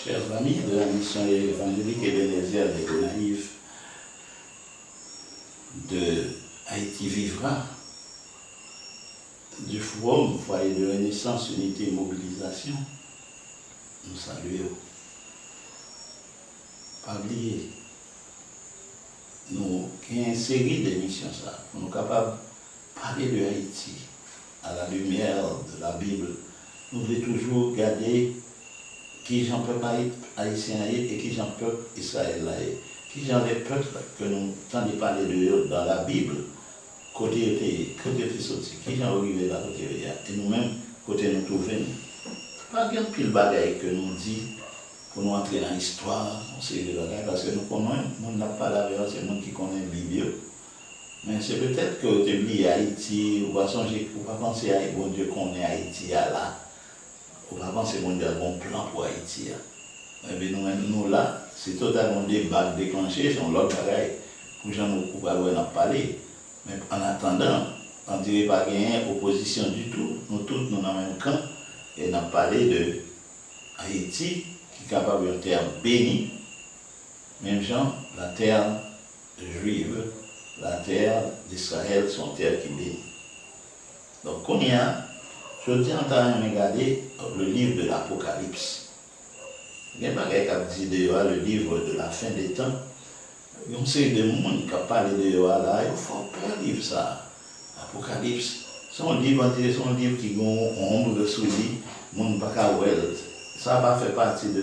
Chers amis de la mission évangélique Ebenezer des Gonaïves de Haïti Vivra, du Forum Foyer de Renaissance, Unité et Mobilisation, nous saluons. Pas oublier, nous avons une série d'émissions pour nous capables de parler de Haïti à la lumière de la Bible. Nous voulons toujours garder qui j'en peuple haïtien et qui j'en peuple Israël qui j'en les peuples que nous entendons parler de eux dans la Bible, côté sorti, qui j'en arrivé là côté et nous-mêmes, côté nous trouvons. Pas bien pile bagaille que nous dit pour nous entrer dans l'histoire, on sait les bagailles, parce que nous connaissons, on n'a pas la vérité, c'est nous qui connaissons la Bible. Mais c'est peut-être que tu oublies Haïti, ou pas songer, ou pas penser à bon Dieu qu'on est Haïti là. Ou pas penser qu'on a un bon plan pour Haïti. Et bien nous là, c'est totalement des bagues déclenchées, c'est l'autre bagaille, pour gens nous pas en parler. Mais en attendant, on ne dirait pas qu'il y a une opposition du tout. Nous tous, nous dans le même camp, et nous avons parlé de Haïti, qui est capable d'une terre bénie, même gens, la terre juive, la terre d'Israël, son terre qui bénit. Donc, on y a, je dis en train de regarder le livre de l'Apocalypse. Il y a un qui dit le livre de la fin des temps. Il y a une série de monde qui a parlé de là, il faut peur livre ça. L'Apocalypse, c'est un livre qui a une ombre sous lui, monde pas qu'à voir. Ça va faire partie de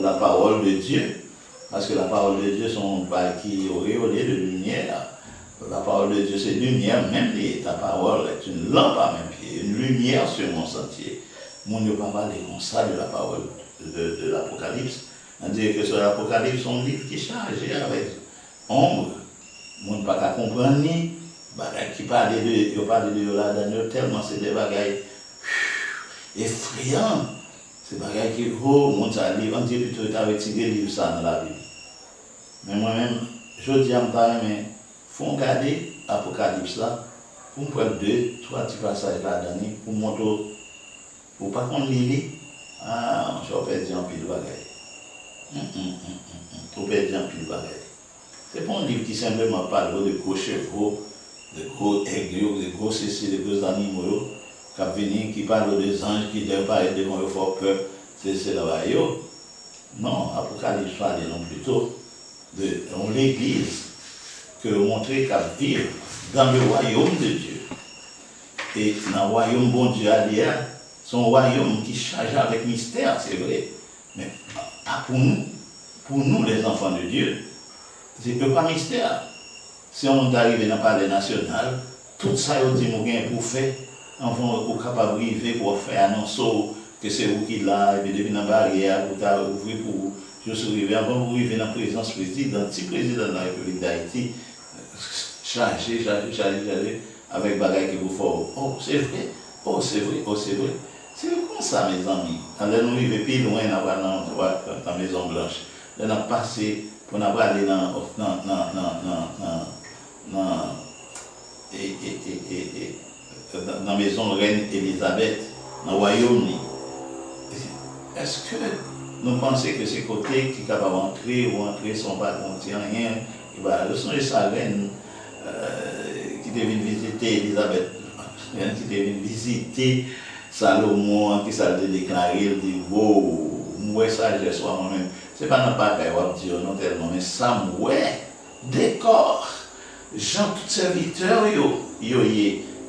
la parole de Dieu. Parce que la parole de Dieu, sont pas qui auréolée de lumière. La parole de Dieu, c'est lumière, même ta parole est une lampe à mes pieds, une lumière sur mon sentier. Mon ne pas parler comme ça de la parole de l'Apocalypse. On dit que sur l'Apocalypse, c'est un livre qui est chargé avec ombre. Mon ne pas comprendre ni bagaille qui parle de là dans tellement c'est des bagailles effrayants. C'est des bagailles qui mon ça livre, on dit plutôt tu as retiré le livre ça dans la Bible. Mais moi-même, je dis à moi, mais faut regarder l'Apocalypse là, pour me prendre 2-3 petits passages là-dedans, pour montrer, pour pas qu'on lit, je vais perdre un pile de bagaille. Pour perdre un pile de bagaille. C'est pas un livre qui simplement parle de gros chevaux, de gros aigles, de gros céciles, de gros animaux, qui parlent des anges qui doivent pas être devant eux fort peur, c'est là-bas. Non, l'Apocalypse parle non plutôt de l'Église que montrer qu'à vivre dans le royaume de Dieu. Et dans le royaume bon Dieu c'est un royaume qui charge avec mystère, c'est vrai. Mais pas pour nous les enfants de Dieu. C'est pas mystère. Si on est arrivé dans le palais national, tout ça, on dit pour faire, enfin, pour capable arriver pour faire annoncer que c'est vous qui là, et puis depuis la barrière, pour ouvrir pour je suis arrivé avant vous arriver dans la présence président, petit président de la République d'Haïti, chargé, avec bagaille qui vous faut. Oh, c'est vrai, oh, c'est vrai, oh, c'est vrai. C'est comme ça, mes amis. Quand nous arrivons plus loin dans la Maison Blanche, nous avons passé pour aller dans la maison Reine Elisabeth, dans le Royaume-Uni. Est-ce que nous pensons que ces côtés qui sont capables d'entrer ou entrer ne sont pas contiennent rien? Ce sont les reine qui deviennent visiter Elisabeth, qui deviennent visiter Salomon, qui s'est déclaré, il dit wow, moi ça je sois moi-même. Ce n'est pas n'importe quoi dire non tellement, mais ça ouais, décor. Jean, tous serviteurs,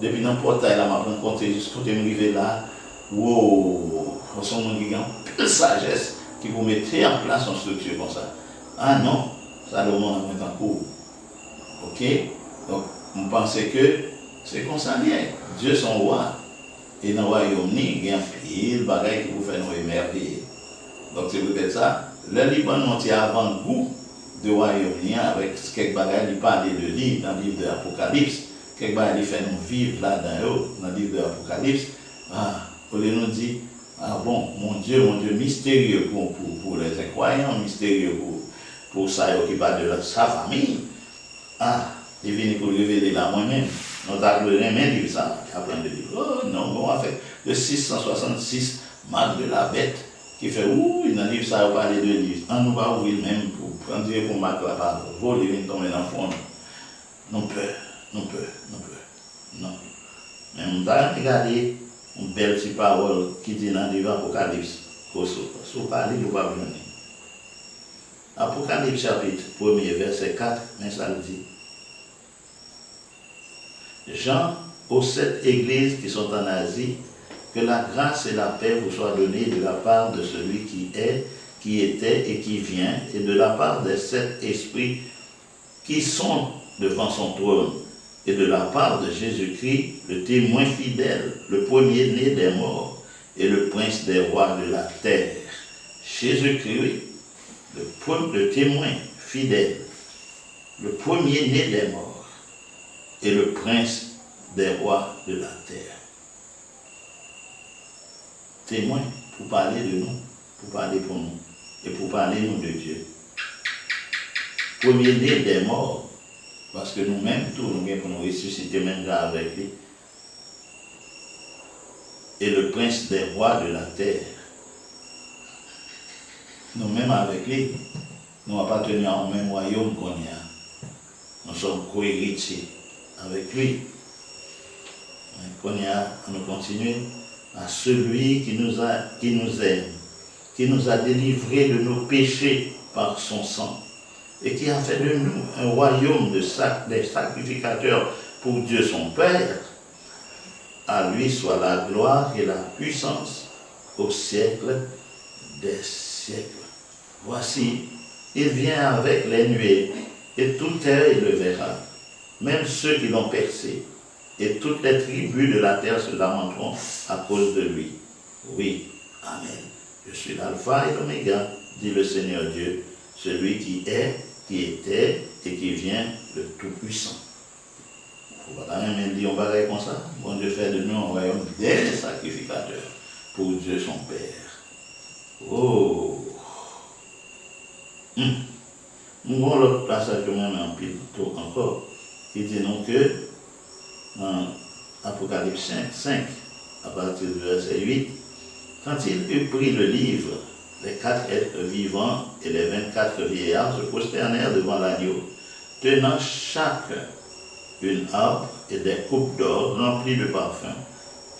depuis dans le portail, là, m'a rencontré jusqu'à ce que je là, wow, on sont des gens de sagesse qui vous mettez en place une structure comme ça. Ah non, Salomon a mis en cours. Ok? Donc, on pensait que c'est comme ça bien. Dieu son roi. Et dans le royaume-uni, il y a un pile de bagailles qui vous fait nous émerveiller. Donc, c'est peut-être ça. Le Liban, on tient avant-goût de royaume-uni avec quelques bagailles qui parlent de lui dans le livre de l'Apocalypse. Quelques bagailles qui fait nous vivre là-dedans, dans le livre de l'Apocalypse. On nous dit, ah bon, mon Dieu, mystérieux pour les incroyants, mystérieux pour ça qui parle de sa famille. Il vient pour révéler là moi-même. Nous avons même lu ça, apprendre de dire, oh non, bon, on a fait le 666 marque de la bête, qui fait, ouh, dans le livre, ça va parler de livre. On nous va ouvrir même pour prendre Dieu pour marquer la parole. Voler, venir tomber dans le fond. Non peur, non peur, non peur. Non. Mais on va regarder une belle petite parole qui dit dans le livre Apocalypse. Si vous parlez, vous va venir. Apocalypse chapitre 1er, verset 4, mais ça le dit. Jean, aux 7 églises qui sont en Asie, que la grâce et la paix vous soient données de la part de celui qui est, qui était et qui vient, et de la part des 7 esprits qui sont devant son trône, et de la part de Jésus-Christ, le témoin fidèle, le premier-né des morts, et le prince des rois de la terre. Jésus-Christ, le témoin fidèle, le premier-né des morts, et le prince des rois de la terre. Témoin pour parler de nous, pour parler pour nous, et pour parler nous de Dieu. Premier-né des morts, parce que nous-mêmes, tous nous pour nous ressusciter même là avec lui. Et le prince des rois de la terre. Nous-mêmes avec lui, nous appartenons au même royaume qu'on y a. Nous sommes co-héritiers avec lui. Qu'on y a, nous continuons à celui qui nous aime, qui nous a délivrés de nos péchés par son sang, et qui a fait de nous un royaume des sacrificateurs pour Dieu son Père. À lui soit la gloire et la puissance au siècle des siècles. Voici, il vient avec les nuées, et toute terre le verra, même ceux qui l'ont percé, et toutes les tribus de la terre se lamenteront à cause de lui. Oui, amen. Je suis l'alpha et l'oméga, dit le Seigneur Dieu, celui qui est, qui était et qui vient, le Tout-Puissant. Il ne faut pas même dire on va comme ça. Bon Dieu fait de nous un royaume des sacrificateurs pour Dieu son Père. Oh! Nous avons l'autre passage que moi-même en pile encore, qui dit non que dans Apocalypse 5, à partir du verset 8, quand il eut pris le livre, les 4 êtres vivants et les 24 vieillards se prosternèrent devant l'agneau, tenant chacun une harpe et des coupes d'or remplies de parfums,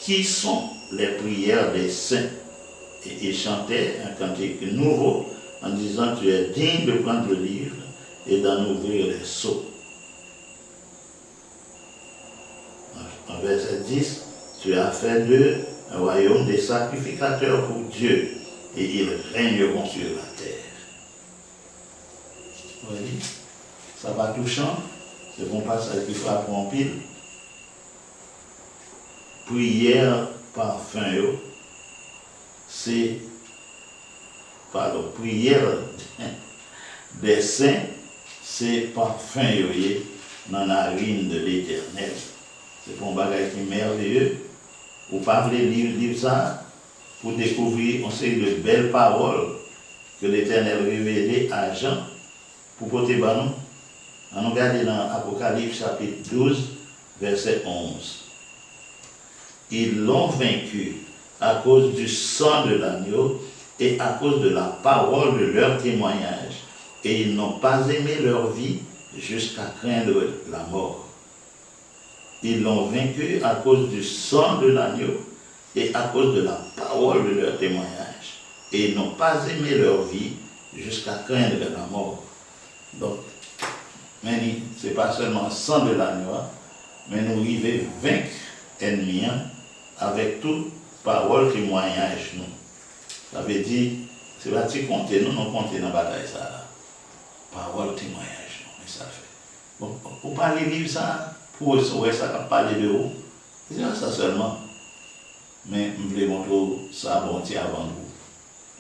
qui sont les prières des saints. Et ils chantaient un cantique nouveau en disant, tu es digne de prendre le livre et d'en ouvrir les sceaux. En verset 10, tu as fait d'eux un royaume des sacrificateurs pour Dieu, et ils régneront sur la terre. Vous voyez, ça va touchant, c'est bon passage qui frappe en pile. Prière, parfum, c'est, pardon, prière des saints, c'est parfum, dans la narine de l'Éternel. C'est pour un bagage qui est merveilleux. Vous ne pouvez pas lire ça pour découvrir une série de belles paroles que l'Éternel révélait à Jean pour porter par nous. On regarde dans Apocalypse chapitre 12, verset 11. Ils l'ont vaincu à cause du sang de l'agneau et à cause de la parole de leur témoignage. Et ils n'ont pas aimé leur vie jusqu'à craindre la mort. Ils l'ont vaincu à cause du sang de l'agneau et à cause de la parole de leur témoignage. Et ils n'ont pas aimé leur vie jusqu'à craindre la mort. Donc, ce n'est pas seulement le sang de l'agneau, mais nous arrivons à vaincre l'ennemi avec toute parole témoignage. Nous. Ça veut dire, c'est pas si compter, nous compter dans la bataille. Ça, là. Parole témoignage, mais ça fait. Bon, pour parler livre ça, pour sauver ça, parler de haut, c'est ça seulement. Mais je voulais montrer ça bon avant nous.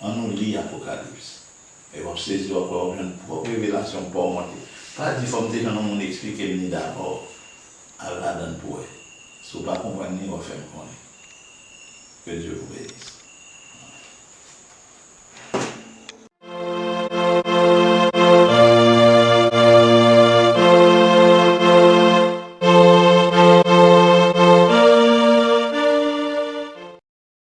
On nous lit Apocalypse. Et on saisir encore une propre révélation pour monter. Pas dit faut que nous expliquer ni d'abord à la donne pour eux. Si vous ne comprenez pas, on va faire. Que Dieu vous bénisse.